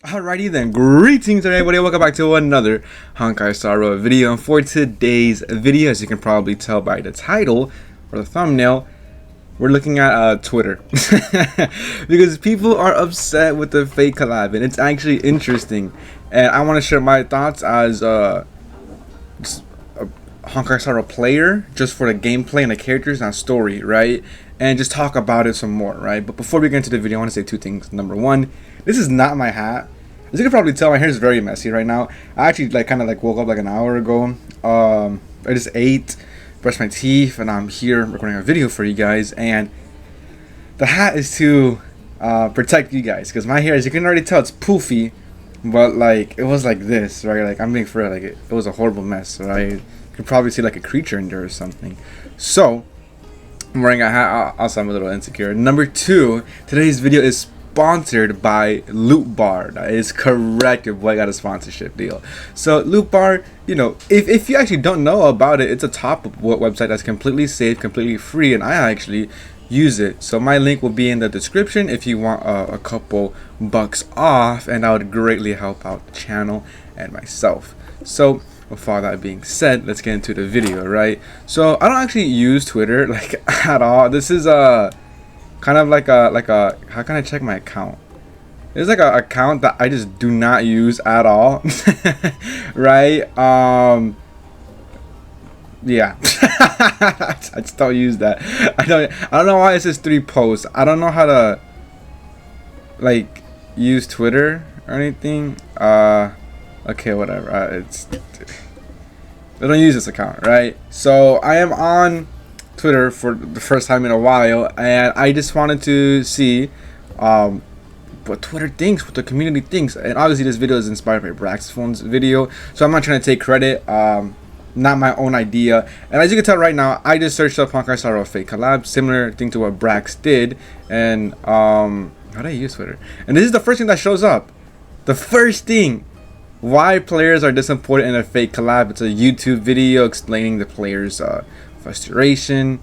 Alrighty then, greetings everybody, welcome back to another Honkai Star Rail video. And for today's video, as you can probably tell by the title or the thumbnail, we're looking at Twitter. Because people are upset with the fake collab, and it's actually interesting. And I want to share my thoughts as just a Honkai Star Rail player, just for the gameplay and the characters and the story, right? And just talk about it some more, right? But before we get into the video, I want to say two things. Number one, this is not my hat. As you can probably tell, my hair is very messy right now. I actually kind of woke up like an hour ago. I just ate, brushed my teeth, and I'm here recording a video for you guys. And the hat is to protect you guys, because my hair, as you can already tell, it's poofy. But like it was like this, right? Like I'm being for real, like it was a horrible mess, right? You could probably see like a creature in there or something. So I'm wearing a hat. Also, I'm a little insecure. Number two, today's video is sponsored by Loot Bar. That is correct. Your boy got a sponsorship deal. So Loot Bar, you know, if you actually don't know about it, it's a top website that's completely safe, completely free, and I actually use it. So my link will be in the description if you want a couple bucks off, and that would greatly help out the channel and myself. So with all that being said, let's get into the video, right? So I don't actually use Twitter like at all. This is kind of like a how can I check my account? It's like a account that I just do not use at all. Right? Yeah. I just don't use that. I don't know why it says 3 posts. I don't know how to like use Twitter or anything. Okay, whatever. I don't use this account, right? So I am on Twitter for the first time in a while, and I just wanted to see what Twitter thinks, what the community thinks. And obviously this video is inspired by Braxphone's video, so I'm not trying to take credit, not my own idea. And as you can tell right now, I just searched up Honkai Star Rail fake collab, similar thing to what Brax did. And how do I use Twitter? And this is the first thing that shows up. The first thing: why players are disappointed in a fake collab. It's a YouTube video explaining the players' frustration.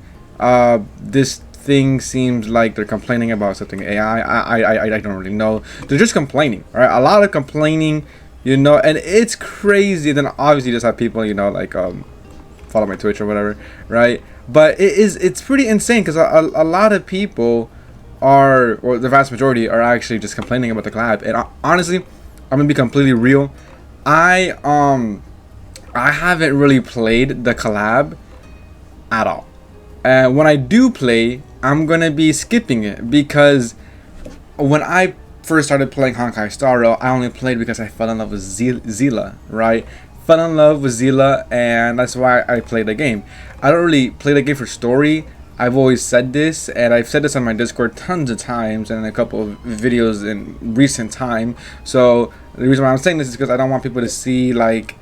This thing seems like they're complaining about something AI. I don't really know. They're just complaining, right? A lot of complaining, you know, and it's crazy. Then obviously you just have people, you know, like follow my Twitch or whatever, right? But it's pretty insane, because a lot of people are, or the vast majority, are actually just complaining about the collab. And honestly, I'm gonna be completely real. I haven't really played the collab at all, and when I do play, I'm gonna be skipping it, because when I first started playing Honkai Star Rail, I only played because I fell in love with Zila, right? Fell in love with Zila, and that's why I played the game. I don't really play the game for story. I've always said this, and I've said this on my Discord tons of times and in a couple of videos in recent time. So the reason why I'm saying this is because I don't want people to see like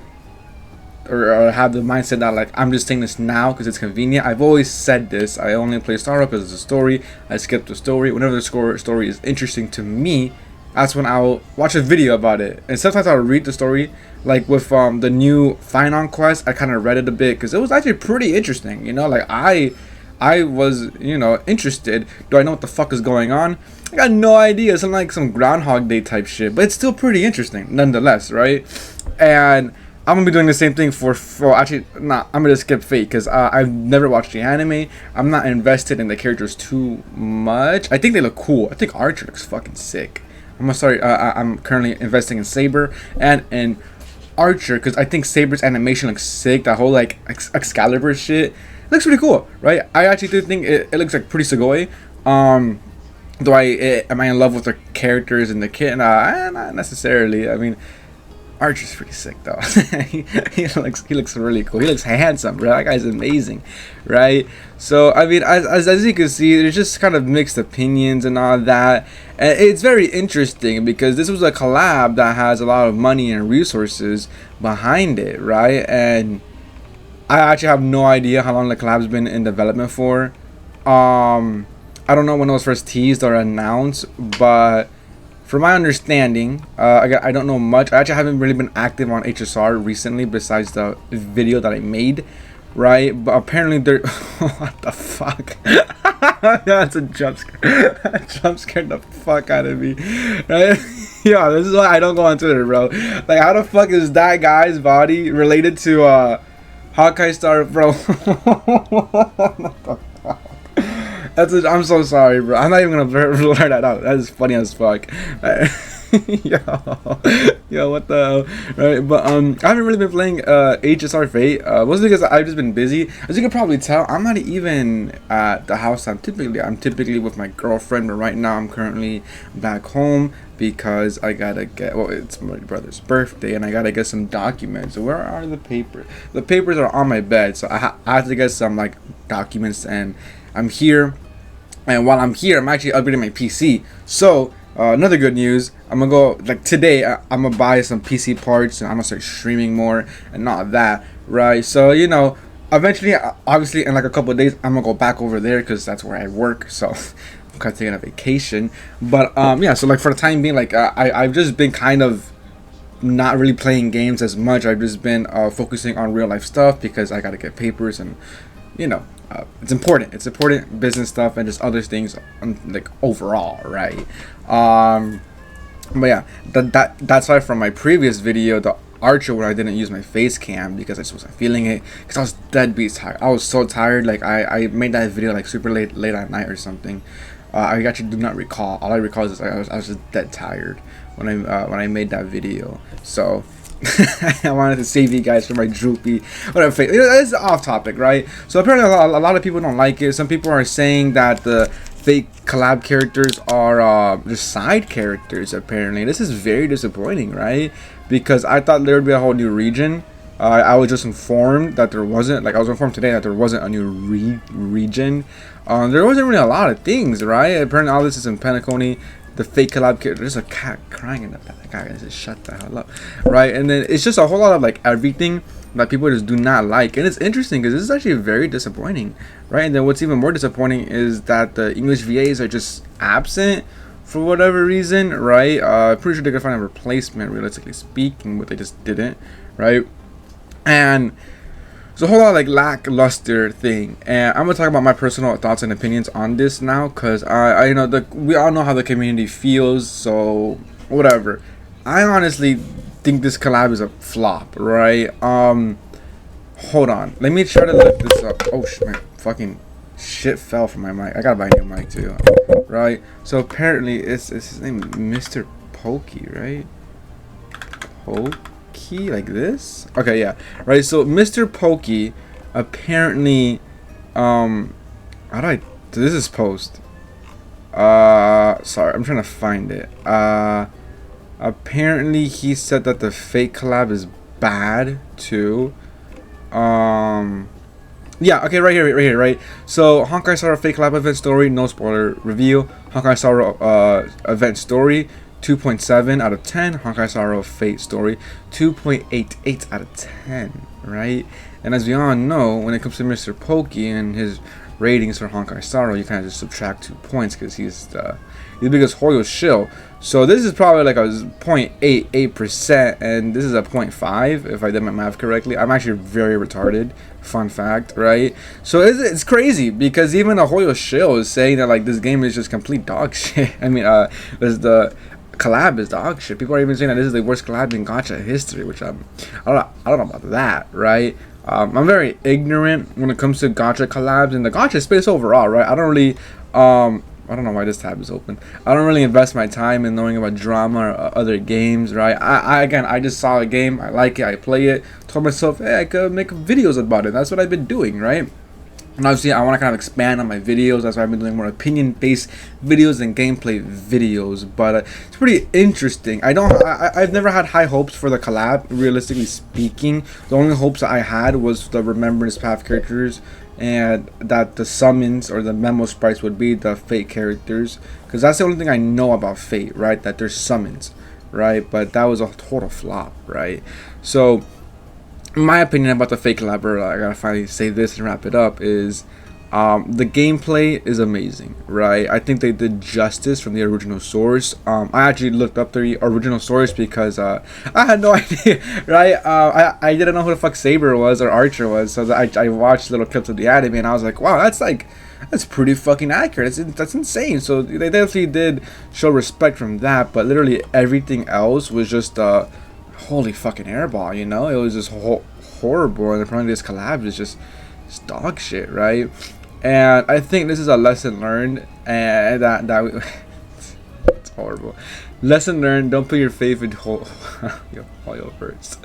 or have the mindset that like I'm just saying this now because it's convenient. I've always said this. I only play Star Rail because it's a story. I skip the story. Whenever the story is interesting to me, that's when I'll watch a video about it. And sometimes I'll read the story. Like with the new Finon quest, I kind of read it a bit because it was actually pretty interesting. You know, like I was, you know, interested. Do I know what the fuck is going on? I got no idea. It's like some Groundhog Day type shit, but it's still pretty interesting nonetheless, right? And I'm gonna be doing the same thing for actually, nah, I'm gonna skip Fate because I've never watched the anime. I'm not invested in the characters too much. I think they look cool. I think Archer looks fucking sick. I'm currently investing in Saber and in Archer because I think Saber's animation looks sick. That whole like Excalibur shit looks pretty cool, right? I actually do think it looks like pretty Sugoi. Do am I in love with the characters and the kit? Not necessarily. I mean, Archer's pretty sick though. he looks really cool. He looks handsome, bro. That guy's amazing, right? So I mean, as you can see, there's just kind of mixed opinions and all that. And it's very interesting because this was a collab that has a lot of money and resources behind it, right? And I actually have no idea how long the collab's been in development for. I don't know when it was first teased or announced, but from my understanding, I don't know much. I actually haven't really been active on HSR recently besides the video that I made. right? But apparently they're what the fuck? That's a jump scare. That jump scared the fuck out of me, right? Yeah, this is why I don't go on Twitter, bro. Like, how the fuck is that guy's body related to Hawkeye Star, bro? What the fuck? I'm so sorry, bro. I'm not even gonna blur that out. That is funny as fuck. yo, yo, what the hell? Right, but I haven't really been playing HSR Fate. Mostly because I've just been busy. As you can probably tell, I'm not even at the house. I'm typically with my girlfriend, but right now I'm currently back home because I gotta get. Well, it's my brother's birthday, and I gotta get some documents. Where are the papers? The papers are on my bed, so I have to get some like documents, and I'm here. And while I'm here, I'm actually upgrading my PC. So another good news, I'm gonna go like today. I'm gonna buy some PC parts and I'm gonna start streaming more and not that, right? So you know, eventually, obviously, in like a couple of days, I'm gonna go back over there because that's where I work. So I'm kind of taking a vacation. But yeah. So like for the time being, like I've just been kind of not really playing games as much. I've just been focusing on real life stuff because I gotta get papers and you know. It's important business stuff and just other things like overall, right? But yeah, that's why from my previous video, the Archer, where I didn't use my face cam because I just wasn't feeling it because I was dead beat tired. I was so tired. Like I made that video like super late at night or something. I actually do not recall. All I recall is I was just dead tired when I made that video. So I wanted to save you guys from my droopy whatever. It's off topic, right? So apparently a lot of people don't like it. Some people are saying that the fake collab characters are just side characters. Apparently, this is very disappointing, right? Because I thought there would be a whole new region. I was just informed that there wasn't. Like I was informed today that there wasn't a new region. There wasn't really a lot of things, right? Apparently, all this is in Penacony. The fake collab character. There's a cat crying in the back. Guy just shut the hell up, right? And then it's just a whole lot of like everything that people just do not like, and it's interesting because this is actually very disappointing, right? And then what's even more disappointing is that the English VAs are just absent for whatever reason, right? Pretty sure they could find a replacement, realistically speaking, but they just didn't, right? And it's a whole lot of like lackluster thing, and I'm gonna talk about my personal thoughts and opinions on this now, cause I know we all know how the community feels, so whatever. I honestly think this collab is a flop, right? Hold on, let me try to look this up. Oh shit, my fucking shit fell from my mic. I gotta buy a new mic too, right? So apparently it's his name, Mr. Pokey, right? Pokey, like this? Okay, yeah, right. So Mr. Pokey apparently how do I do this? Is post sorry, I'm trying to find it. Apparently he said that the fake collab is bad too. Yeah, okay, right here, right? So Honkai Star fake collab event story, no spoiler review. Honkai Star event story 2.7 out of 10. Honkai Star Fate story 2.88 out of 10, right? And as we all know, when it comes to Mr. Pokey and his ratings for Honkai Star, you kind of just subtract 2 points because he's the biggest Hoyo shill. So this is probably like a 0.88%, and this is a 0.5 if I did my math correctly. I'm actually very retarded. Fun fact, right? So it's crazy because even a Hoyo shill is saying that like this game is just complete dog shit. I mean, the collab is dog shit. People are even saying that this is the worst collab in gacha history, which I don't know about that, right? I'm very ignorant when it comes to gacha collabs and the gacha space overall, right? I don't really I don't know why this tab is open. I don't really invest my time in knowing about drama or other games, right? I just saw a game, I like it, I play it, told myself, hey, I could make videos about it. That's what I've been doing, right? And obviously, I want to kind of expand on my videos. That's why I've been doing more opinion-based videos than gameplay videos. But it's pretty interesting. I've never had high hopes for the collab, realistically speaking. The only hopes that I had was the Remembrance Path characters, and that the summons or the memo sprites would be the Fate characters, because that's the only thing I know about Fate, right? That there's summons, right? But that was a total flop, right? So my opinion about the Fate collab, I gotta finally say this and wrap it up, is The gameplay is amazing, right? I think they did justice from the original source. I actually looked up the original source because I had no idea, right? I didn't know who the fuck Saber was or Archer was, so I watched little clips of the anime and I was like, wow, that's pretty fucking accurate. That's insane. So they definitely did show respect from that, but literally everything else was just holy fucking airball, you know? It was just horrible, and apparently this collab is just dog shit, right? And I think this is a lesson learned, and it's horrible. Lesson learned: don't put your faith in HOYOVERSE.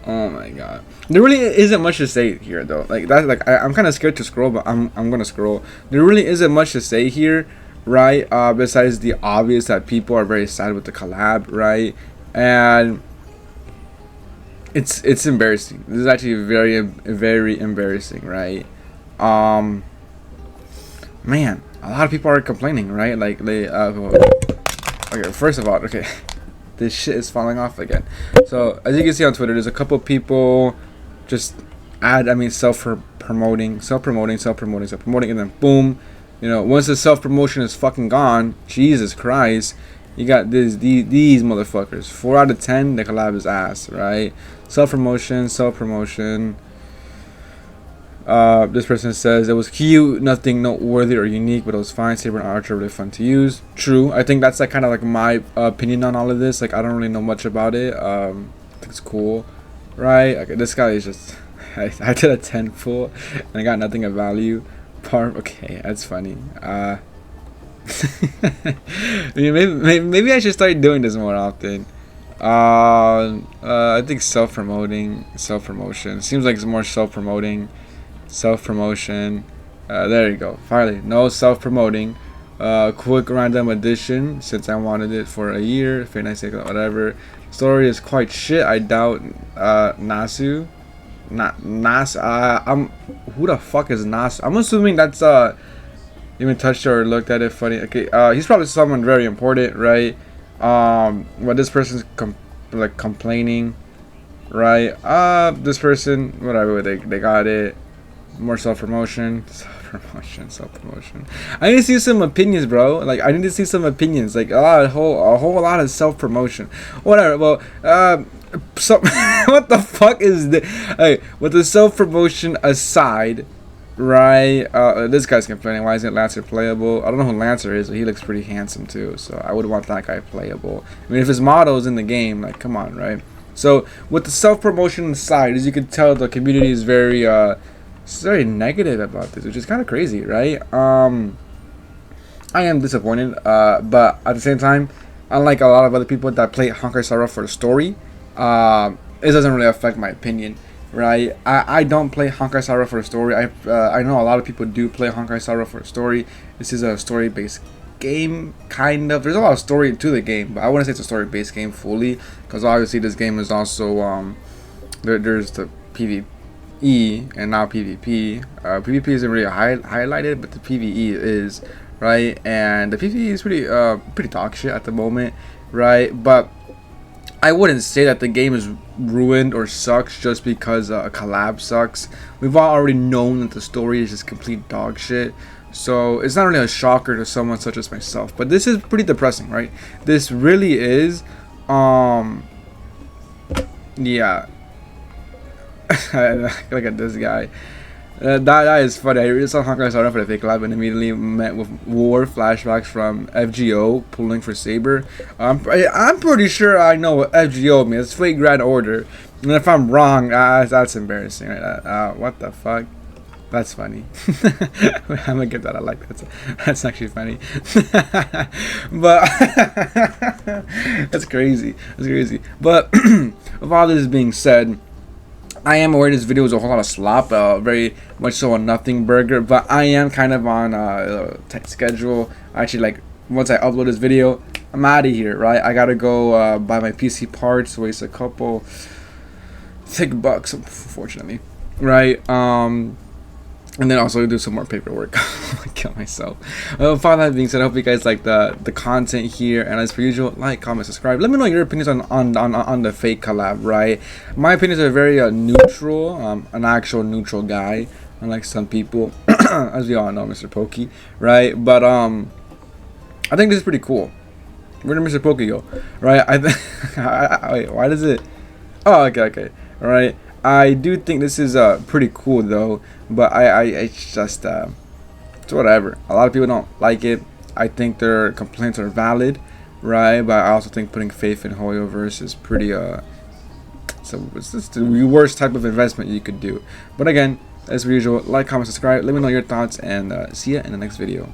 Oh my god, there really isn't much to say here, though. Like that, like I'm kind of scared to scroll, but I'm gonna scroll. There really isn't much to say here, right? Besides the obvious that people are very sad with the collab, right? And it's embarrassing. This is actually very embarrassing, right? Man, a lot of people are complaining, right? Like they okay, first of all, okay, this shit is falling off again. So as you can see on Twitter, there's a couple people just self-promoting, and then boom, you know, once the self-promotion is fucking gone, Jesus Christ, you got these motherfuckers. 4 out of 10, the collab is ass, right? Self-promotion. This person says it was cute, nothing noteworthy or unique, but it was fine. Saber and Archer really fun to use. True. I think that's like kind of like my opinion on all of this. Like I don't really know much about it. I think it's cool, right? Okay, this guy is just I did a 10 full and I got nothing of value. Okay, that's funny. Maybe I should start doing this more often. I think self-promotion seems like it's more self-promotion. There you go. Finally, no self-promoting. Quick random addition since I wanted it for a year. Fate nice, whatever. Story is quite shit. I doubt Nasu. Who the fuck is Nasu? I'm assuming that's even touched or looked at it funny. Okay, he's probably someone very important, right? But this person's complaining, right? This person, whatever, they got it. More self-promotion. I need to see some opinions, bro. Like I need to see some opinions. Like a whole lot of self-promotion. Whatever. Well, so what the fuck is this? Hey, with the self-promotion aside, right? This guy's complaining. Why isn't Lancer playable? I don't know who Lancer is, but he looks pretty handsome too. So I would want that guy playable. I mean, if his model is in the game, like come on, right? So with the self-promotion aside, as you can tell, the community is very negative about this, which is kind of crazy, right? I am disappointed, but at the same time, unlike a lot of other people that play Honkai Star Rail for the story, it doesn't really affect my opinion, right? I don't play Honkai Star Rail for the story. I know a lot of people do play Honkai Star Rail for the story. This is a story-based game, kind of. There's a lot of story to the game, but I wouldn't say it's a story-based game fully, because obviously this game is also there's the PvE and now PvP. PvP isn't really highlighted, but the PvE is, right? And the PvE is pretty dog shit at the moment, right? But I wouldn't say that the game is ruined or sucks just because a collab sucks. We've all already known that the story is just complete dog shit, so it's not really a shocker to someone such as myself. But this is pretty depressing, right? This really is. Yeah. Look at this guy. That is funny. I really saw Honkai Star Rail for the fake live and immediately met with war flashbacks from FGO pulling for Saber. I'm pretty sure I know what FGO means. It's Fate Grand Order. And if I'm wrong, that's embarrassing. Right? What the fuck? That's funny. I'm gonna get that. I like that. That's actually funny. But that's crazy. But with all this being said, I am aware this video is a whole lot of slop, very much so a nothing burger, but I am kind of on a tight schedule. Actually, like, once I upload this video, I'm out of here, right? I gotta go buy my PC parts, waste a couple thick bucks, unfortunately, right? And then also do some more paperwork. Kill myself. With all that being said, I hope you guys like the content here, and as per usual, like, comment, subscribe. Let me know your opinions on the fake collab, right? My opinions are very neutral. An actual neutral guy. unlike some people, as we all know, Mr. Pokey, right? But I think this is pretty cool. Where did Mr. Pokey go? Right? Wait, why does it? Oh, okay. All right. I do think this is pretty cool though, but it's just it's whatever. A lot of people don't like it. I think their complaints are valid, right? But I also think putting faith in HOYOVERSE is pretty so it's just the worst type of investment you could do. But again, as usual, like, comment, subscribe. Let me know your thoughts, and see ya in the next video.